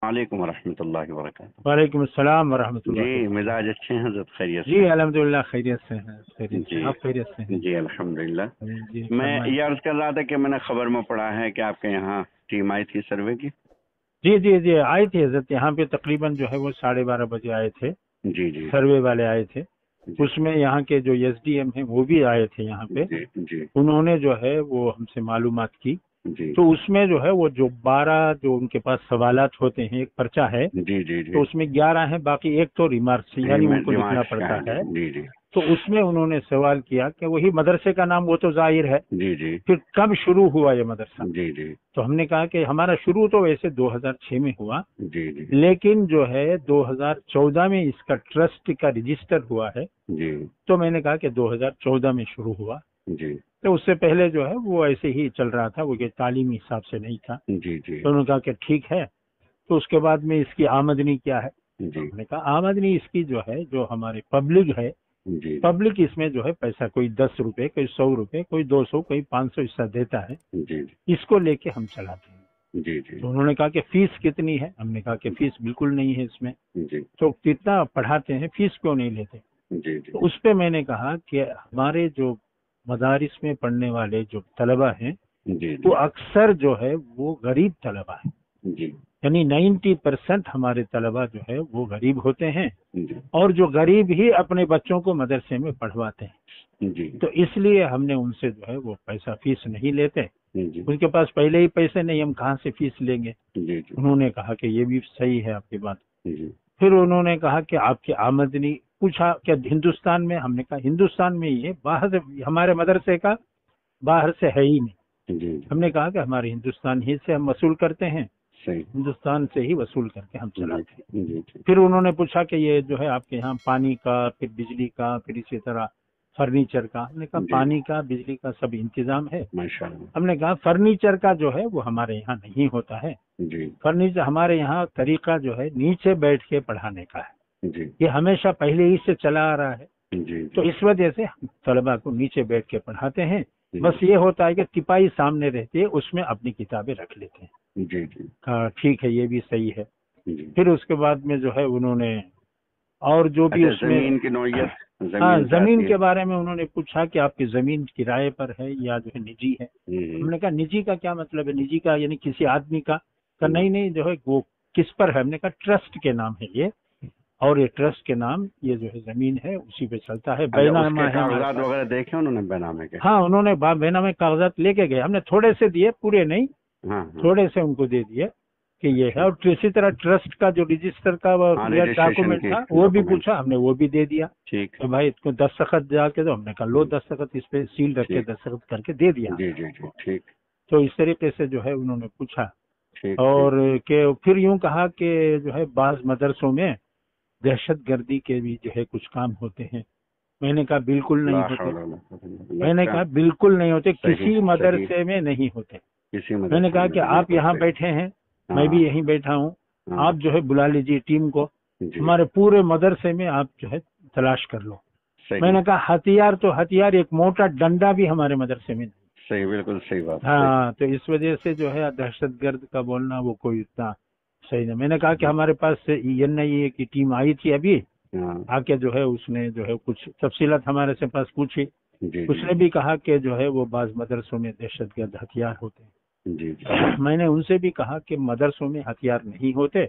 वालेकुम वरहमतुल्लाहि वबरकातुहू। वालेकुम अस्सलाम वरहमतुल्लाह। जी, मिजाज अच्छे हैं हज़रत, खैरियत जी से? अल्हम्दुलिल्लाह खैरियत से हैं, खैरियत से। जी आप खैरियत से हैं? जी, अल्हम्दुलिल्लाह। जी मैं फरमाएं। ये अर्ज़ कर रहा था कि मैंने खबर में पढ़ा है कि आपके यहाँ टीम आई थी सर्वे की। जी जी जी आए थे हजरत, यहाँ पे तकरीबन जो है वो 12:30 बजे आए थे। जी जी सर्वे वाले आए थे। जी उसमें यहाँ के जो एसडीएम हैं वो भी आए थे यहाँ पे। जी जी उन्होंने जो है वो हमसे मालूमात की। जी तो उसमें जो है वो जो 12 जो उनके पास सवालात होते हैं, एक पर्चा है, जी जी तो जी उसमें 11 हैं, बाकी एक तो रिमार्क्स यानी उनको दिमाग लिखना का पड़ता है। है। जी जी तो उसमें उन्होंने सवाल किया कि वही मदरसे का नाम वो तो जाहिर है, जी जी फिर कब शुरू हुआ ये मदरसा। जी जी तो हमने कहा कि हमारा शुरू तो वैसे 2006 में हुआ, जी जी लेकिन जो है 2014 में इसका ट्रस्ट का रजिस्टर हुआ है। जी तो मैंने कहा कि 2014 में शुरू हुआ, जी तो उससे पहले जो है वो ऐसे ही चल रहा था, वो कि तालीमी हिसाब से नहीं था। जी जी तो उन्होंने कहा कि ठीक है। तो उसके बाद में इसकी आमदनी क्या है। तो जी हमने कहा आमदनी इसकी जो है, जो हमारे पब्लिक है, जी पब्लिक इसमें जो है पैसा कोई 10 रुपए, कोई 100 रुपए, कोई 200, कोई 500 हिस्सा देता है, जी इसको लेके हम चलाते हैं। जी जी तो उन्होंने कहा कि फीस कितनी है। हमने कहा कि फीस बिल्कुल नहीं है इसमें। जी तो कितना पढ़ाते हैं, फीस क्यों नहीं लेते। जी तो उस पे मैंने कहा कि हमारे जो मदारिस में पढ़ने वाले जो तलबा हैं, जी वो जी अक्सर जो है वो गरीब तलबा है। जी यानी 90% हमारे तलबा जो है वो गरीब होते हैं, जी और जो गरीब ही अपने बच्चों को मदरसे में पढ़वाते हैं। जी तो इसलिए हमने उनसे जो है वो पैसा फीस नहीं लेते। जी उनके पास पहले ही पैसे नहीं, हम कहाँ से फीस लेंगे। जी जी उन्होंने कहा कि ये भी सही है आपकी बात। जी फिर उन्होंने कहा कि आपकी आमदनी, पूछा क्या हिंदुस्तान में। हमने कहा हिंदुस्तान में ही है, बाहर से हमारे मदरसे का बाहर से है ही नहीं। जी हमने कहा कि हमारे हिंदुस्तान ही से हम वसूल करते हैं, सही। हिंदुस्तान से ही वसूल करके हम जी चलाते हैं। जी जी फिर उन्होंने पूछा कि ये जो है आपके यहाँ पानी का, फिर बिजली का, फिर इसी तरह फर्नीचर का। हमने कहा जी पानी का, बिजली का सब इंतजाम है। माशाअल्लाह। हमने कहा फर्नीचर का जो है वो हमारे यहाँ नहीं होता है। जी फर्नीचर हमारे यहाँ तरीका जो है नीचे बैठ के पढ़ाने का है, जी ये हमेशा पहले ही से चला आ रहा है। जी तो जी इस वजह से हम तलबा को नीचे बैठ के पढ़ाते हैं। जी बस ये होता है कि तिपाही सामने रहती है, उसमें अपनी किताबें रख लेते हैं। जी जी हाँ ठीक है, ये भी सही है। जी। फिर उसके बाद में जो है उन्होंने और जो भी अच्छा, उसमें, जमीन की नौयत, हाँ जमीन क्या जमीन आती है? के बारे में उन्होंने पूछा कि आपकी जमीन किराए पर है या जो है निजी है। हमने कहा निजी का क्या मतलब है, निजी का यानी किसी आदमी का। नहीं नहीं, जो है वो किस पर है। हमने कहा ट्रस्ट के नाम है ये, और ये ट्रस्ट के नाम ये जो है जमीन है उसी पे चलता है, अच्छा, उसके बैनामा है हमारे कागजात पास। वगैरह देखे उन्होंने बैनामे के? हाँ उन्होंने बैनामे कागजात लेके गए, हमने थोड़े से दिए, पूरे नहीं, हाँ हाँ। थोड़े से उनको दे दिए कि ये है। अच्छा। और इसी तरह ट्रस्ट का जो रजिस्टर का हाँ, क्लियर रजिस्ट्रेशन डॉक्यूमेंट की था वो भी डॉक्यूमेंट। पूछा, हमने वो भी दे दिया। ठीक तो भाई इसको दस्तखत जाके दो। हमने कहा लो दस्तखत, इस पे सील रख के ठीक। दस्तखत करके दे दिया। जी जी जी ठीक तो इस तरीके से जो है उन्होंने पूछा। ठीक ठीक। और के फिर यूं कहा कि जो है बाज मदरसों में दहशत गर्दी के भी जो है कुछ काम होते हैं। मैंने कहा बिल्कुल नहीं ला होते। हौला वला कुव्वता इल्ला बिल्लाह। मैंने लगता कहा बिल्कुल नहीं होते, सही किसी सही, मदरसे में नहीं होते। किसी मैंने मदरसे कहा में कि नहीं, आप बिल्कुल यहाँ सही। बैठे हैं, मैं हाँ भी यहीं बैठा हूँ, हाँ आप जो है बुला लीजिए टीम को, जी हमारे पूरे मदरसे में आप जो है तलाश कर लो। सही मैंने कहा हथियार तो हथियार, एक मोटा डंडा भी हमारे मदरसे में नहीं। सही, बिल्कुल सही बात, सही। हाँ तो इस वजह से जो है दहशतगर्द का बोलना वो कोई इतना सही नहीं। मैंने कहा कि हमारे पास एनआईए की टीम आई थी अभी, हाँ आके जो है उसने जो है कुछ तफसीलात हमारे से पास पूछी। जी जी उसने भी कहा कि जो है वो बाज मदरसों में दहशतगर्द हथियार होते जी जी हैं। मैंने उनसे भी कहा कि मदरसों में हथियार नहीं होते,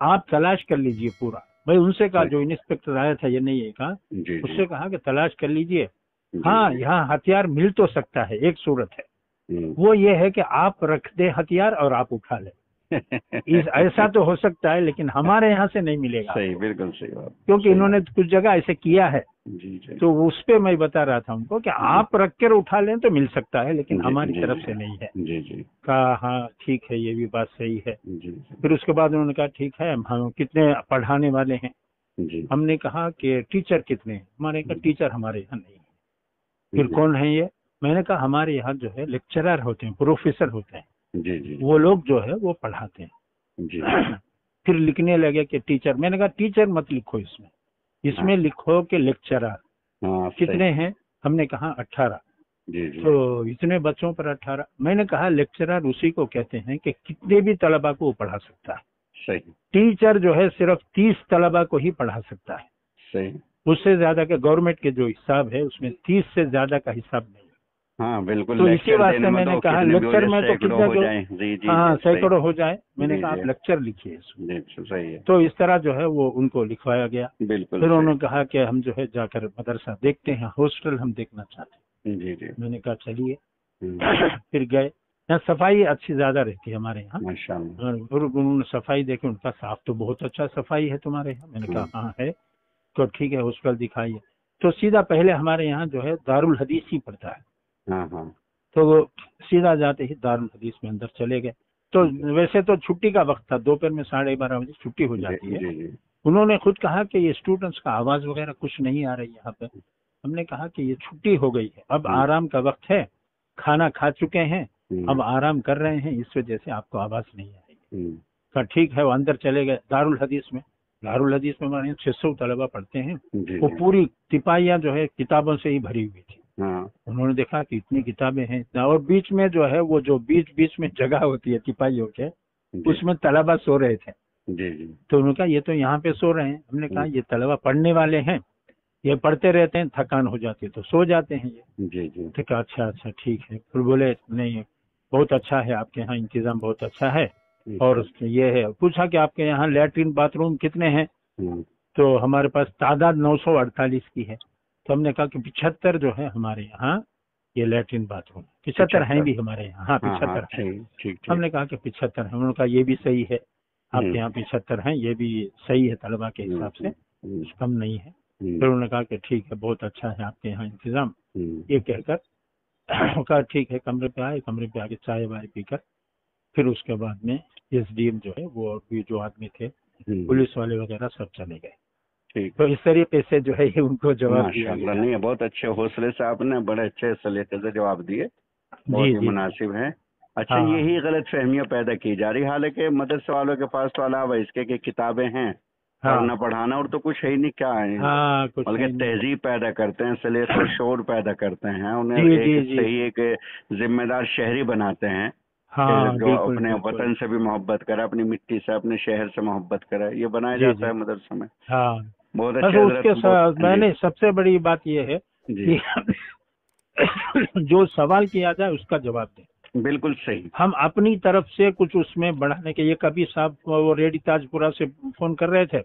आप तलाश कर लीजिए पूरा। भाई उनसे कहा, सही। जो इंस्पेक्टर आया था ये नहीं है कहा, जी जी उससे कहा कि तलाश कर लीजिए। जी हाँ जी यहाँ हथियार मिल तो सकता है, एक सूरत है, हम्म। वो ये है कि आप रख दे हथियार और आप उठा ले। इस ऐसा तो हो सकता है, लेकिन हमारे यहाँ से नहीं मिलेगा सही, आपको, बिल्कुल सही बात, क्योंकि सही इन्होंने बात। कुछ जगह ऐसे किया है। जी जी तो उस पे मैं बता रहा था उनको कि जी आप रख कर उठा लें तो मिल सकता है, लेकिन जी हमारी जी तरफ से जी नहीं है। जी जी कहा हाँ ठीक है, ये भी बात सही है। जी जी फिर उसके बाद उन्होंने कहा ठीक है, हम कितने पढ़ाने वाले हैं। जी हमने कहा कि टीचर कितने हैं। हमारे कहा टीचर हमारे यहाँ नहीं है। फिर जी कौन है ये। मैंने कहा हमारे यहाँ जो है लेक्चरर होते हैं, प्रोफेसर होते हैं, जी जी वो लोग जो है वो पढ़ाते जी हैं। फिर लिखने लगे कि टीचर। मैंने कहा टीचर मत लिखो इसमें, हाँ इसमें लिखो कि लेक्चरर। हाँ कितने सही। हैं। हमने कहा 18। जी जी तो इतने बच्चों पर 18। मैंने कहा लेक्चरर उसी को कहते हैं कि कितने भी तलबा को वो पढ़ा सकता है। सही। टीचर जो है सिर्फ 30 तलबा को ही पढ़ा सकता है। सही। उससे ज्यादा के गवर्नमेंट के जो हिसाब है उसमें 30 से ज्यादा का हिसाब नहीं। हाँ बिल्कुल। तो इसी वास्ते मैंने कहा लेक्चर में तो कितने हो जाए। जी जी। हाँ सैकड़ों हो जाए, मैंने जी, कहा जी। आप लेक्चर लिखिए जी, सही है। तो इस तरह जो है वो उनको लिखवाया गया। बिल्कुल। फिर उन्होंने कहा कि हम जो है जाकर मदरसा देखते हैं, हॉस्टल हम देखना चाहते हैं। जी जी। मैंने कहा चलिए। फिर गए। यहाँ सफाई अच्छी ज्यादा रहती है हमारे यहाँ, माशाअल्लाह। और उन्होंने सफाई देखी, उनका साफ तो बहुत अच्छा सफाई है तुम्हारे यहाँ। मैंने कहा हाँ है। तो ठीक है हॉस्टल दिखाइए। तो सीधा पहले हमारे यहाँ जो है दारुल हदीस ही पड़ता है। हाँ हाँ। तो वो सीधा जाते ही दारुल हदीस में अंदर चले गए। तो वैसे तो छुट्टी का वक्त था, दोपहर में 12:30 बजे छुट्टी हो जाती है। जी जी। उन्होंने खुद कहा कि ये स्टूडेंट्स का आवाज वगैरह कुछ नहीं आ रही यहाँ पे। हमने कहा कि ये छुट्टी हो गई है, अब आराम का वक्त है, खाना खा चुके हैं, अब आराम कर रहे हैं, इस वजह से आपको आवाज नहीं आएगी। कहा ठीक है। वो अंदर चले गए दारुल हदीस में। दारुल हदीस में हमारे 600 तलबा पढ़ते हैं। वो पूरी तिपाहियां जो है किताबों से ही भरी हुई थी। उन्होंने देखा कि इतनी किताबें हैं, और बीच में जो है वो जो बीच बीच में जगह होती है तिपाहियों के, उसमें तलबा सो रहे थे। तो उन्होंने कहा ये तो यहाँ पे सो रहे हैं। हमने कहा ये तलबा पढ़ने वाले हैं, ये पढ़ते रहते हैं, थकान हो जाती है तो सो जाते हैं ये। जी। तो कहा अच्छा अच्छा ठीक है। फिर बोले नहीं बहुत अच्छा है, आपके यहाँ इंतजाम बहुत अच्छा है। और ये है, पूछा कि आपके यहाँ लैट्रिन बाथरूम कितने हैं। तो हमारे पास तादाद 948 की है। तो हमने कहा कि 75 जो है हमारे यहाँ ये लैट्रिन बाथरूम, 75 हैं भी हमारे यहाँ। हाँ 75 है। हमने कहा कि 75 है। उन्होंने कहा ये भी सही है, आपके यहाँ 75 हैं, ये भी सही है तलबा के हिसाब से, कम नहीं है। फिर उन्होंने कहा कि ठीक है बहुत अच्छा है आपके यहाँ इंतजाम। ये कहकर कहा ठीक है। कमरे पे आए, कमरे पे आके चाय वाय पीकर फिर उसके बाद में SDM जो है वो और भी जो आदमी थे, पुलिस वाले वगैरह सब चले गए। तो इस तरीके से जो है ये उनको जवाब दिया गया। नहीं बहुत अच्छे हौसले से आपने बड़े अच्छे सलीके से जवाब दिए, बहुत ही मुनासिब है। अच्छा यही गलत फहमियाँ पैदा की जा रही, हालांकि मदरसे वालों के पास तो अलावा इसके की किताबें हैं, पढ़ना पढ़ाना और तो कुछ है ही नहीं, क्या है बल्कि तहजीब पैदा करते हैं, सलीका शोर पैदा करते हैं, उन्हें एक सही एक जिम्मेदार शहरी बनाते हैं। जो अपने वतन से भी मोहब्बत करे, अपनी मिट्टी से, अपने शहर से मोहब्बत करे, ये बनाया जाता है मदरसे में। बहुत अच्छा। उसके साथ मैंने सबसे बड़ी बात ये है कि जो सवाल किया जाए उसका जवाब दें। बिल्कुल सही। हम अपनी तरफ से कुछ उसमें बढ़ाने के, ये कभी साहब वो रेडी ताजपुरा से फोन कर रहे थे,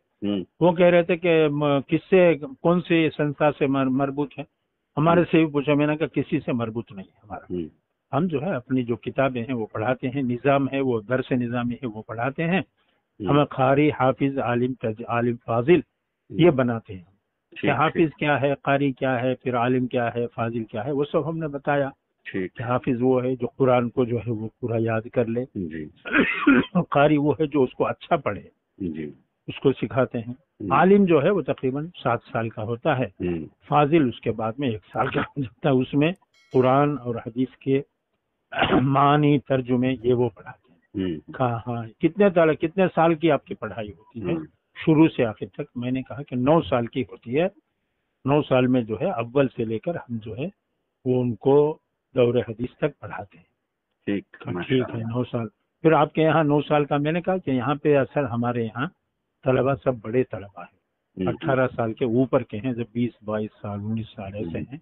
वो कह रहे थे कि किससे कौन सी संस्था से मरबूत है। हमारे से भी पूछा, मैंने कहा किसी से मरबूत नहीं है हमारा। हम जो है अपनी जो किताबें हैं वो पढ़ाते हैं, निज़ाम है वो दरस निज़ामी है वो पढ़ाते हैं। हमें कारी हाफिज आलिम फाजिल ये बनाते हैं कि हाफिज क्या है, कारी क्या है, फिर आलिम क्या है, फाजिल क्या है, वो सब हमने बताया। कि हाफिज वो है जो कुरान को जो है वो पूरा याद कर ले, कारी वो है जो उसको अच्छा पढ़े, उसको सिखाते हैं। आलिम जो है वो तकरीबन 7 साल का होता है, फाजिल उसके बाद में 1 साल का हो जाता है, उसमें कुरान और हदीस के मानी तर्जुमे ये वो पढ़ाते हैं। कहा कितने साल की आपकी पढ़ाई होती है शुरू से आखिर तक। मैंने कहा कि 9 साल की होती है। 9 साल में जो है अव्वल से लेकर हम जो है वो उनको दौरे हदीस तक पढ़ाते हैं। ठीक है 9 साल। फिर आपके यहाँ 9 साल का, मैंने कहा कि यहाँ पे असल हमारे यहाँ तलबा सब बड़े तलबा है, 18 साल के ऊपर के हैं, जब 20-22 साल 19 साल ऐसे हैं।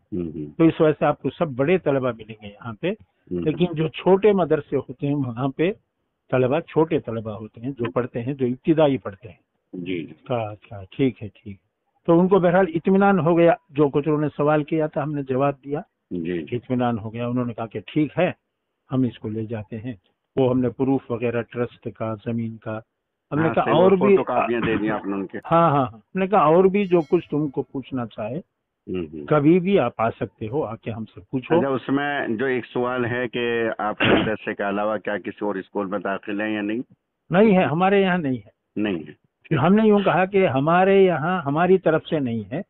तो इस वजह से आपको सब बड़े तलबा मिलेंगे यहाँ पे। लेकिन जो छोटे मदरसे होते हैं वहाँ पे तलबा छोटे तलबा होते हैं जो पढ़ते हैं, जो इब्तिदाई पढ़ते हैं। अच्छा ठीक है ठीक। तो उनको बहरहाल इत्मीनान हो गया, जो कुछ उन्होंने सवाल किया था हमने जवाब दिया, इत्मीनान हो गया। उन्होंने कहा कि ठीक है हम इसको ले जाते हैं। वो हमने प्रूफ वगैरह ट्रस्ट का, जमीन का, हमने कहा और भी दे दिया आपने उनके। हाँ हमने कहा और भी जो कुछ तुमको पूछना चाहे कभी भी आप आ सकते हो, आके हमसे पूछो। अच्छा उसमें जो एक सवाल है कि आपके मदरसे के अलावा क्या किसी और स्कूल में दाखिल है या नहीं? नहीं है, हमारे यहाँ नहीं है। नहीं है। हमने यूँ कहा कि हमारे यहाँ हमारी तरफ से नहीं है,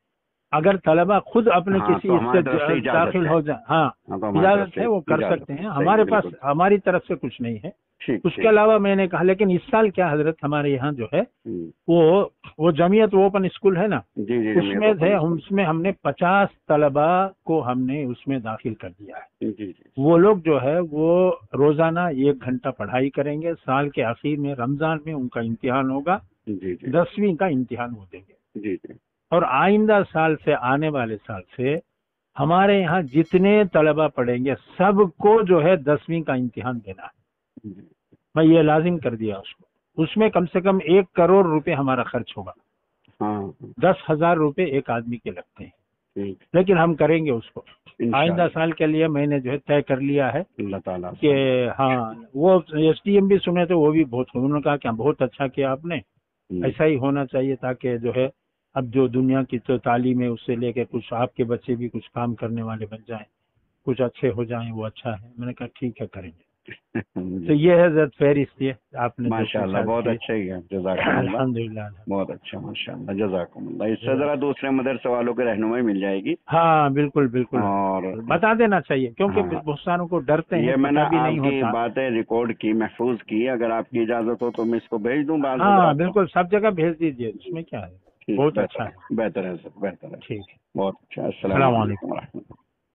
अगर तलबा खुद अपने किसी तो इससे दाखिल हो जाए, हाँ इजाजत है, वो कर सकते हैं। हमारे पास हमारी तरफ से कुछ नहीं है। उसके अलावा मैंने कहा, लेकिन इस साल क्या हजरत, हमारे यहाँ जो है वो जमीयत ओपन स्कूल है ना, उसमें थे, उसमें हमने 50 तलबा को हमने उसमें दाखिल कर दिया है। वो लोग जो है वो रोजाना 1 घंटा पढ़ाई करेंगे। साल के आखिर में रमजान में उनका इम्तिहान होगा, 10वीं का इम्तिहान वो देंगे। और आइंदा साल से, आने वाले साल से हमारे यहाँ जितने तलबा पढ़ेंगे सबको जो है 10वीं का इम्तिहान देना है। मैं ये लाजिम कर दिया उसको। उसमें कम से कम 1 करोड़ रुपए हमारा खर्च होगा। 10,000 रुपए एक आदमी के लगते हैं, लेकिन हम करेंगे उसको। आइंदा साल के लिए मैंने जो है तय कर लिया है कि हाँ, वो SDM भी सुने तो वो भी बहुत, उन्होंने कहा क्या बहुत अच्छा किया आपने, ऐसा ही होना चाहिए, ताकि जो है अब जो दुनिया की तो तालीम है उससे लेके कुछ आपके बच्चे भी कुछ काम करने वाले बन जाएं, कुछ अच्छे हो जाएं, वो अच्छा है। मैंने कहा ठीक है, करेंगे। तो ये है जरा फहरिस्त है आपने। माशाल्लाह, बहुत अच्छा ही है, जज़ाकल्लाह, अल्हम्दुलिल्लाह, बहुत अच्छा, माशाल्लाह, जज़ाकल्लाह। इससे जरा दूसरे मदरसे वालों की रहनुमाई मिल जाएगी। हाँ बिल्कुल बिल्कुल, और बता देना चाहिए, क्योंकि बहुत सारों को डरते हैं, ये मैंने आपकी नहीं बातें रिकॉर्ड की, महफूज की। अगर आपकी इजाजत हो तो मैं इसको भेज दूं। हाँ बिल्कुल, सब जगह भेज दीजिए, उसमें क्या है। बहुत अच्छा है, बेहतर है सर, बेहतर है। ठीक है, बहुत अच्छा। अस्सलाम वालेकुम।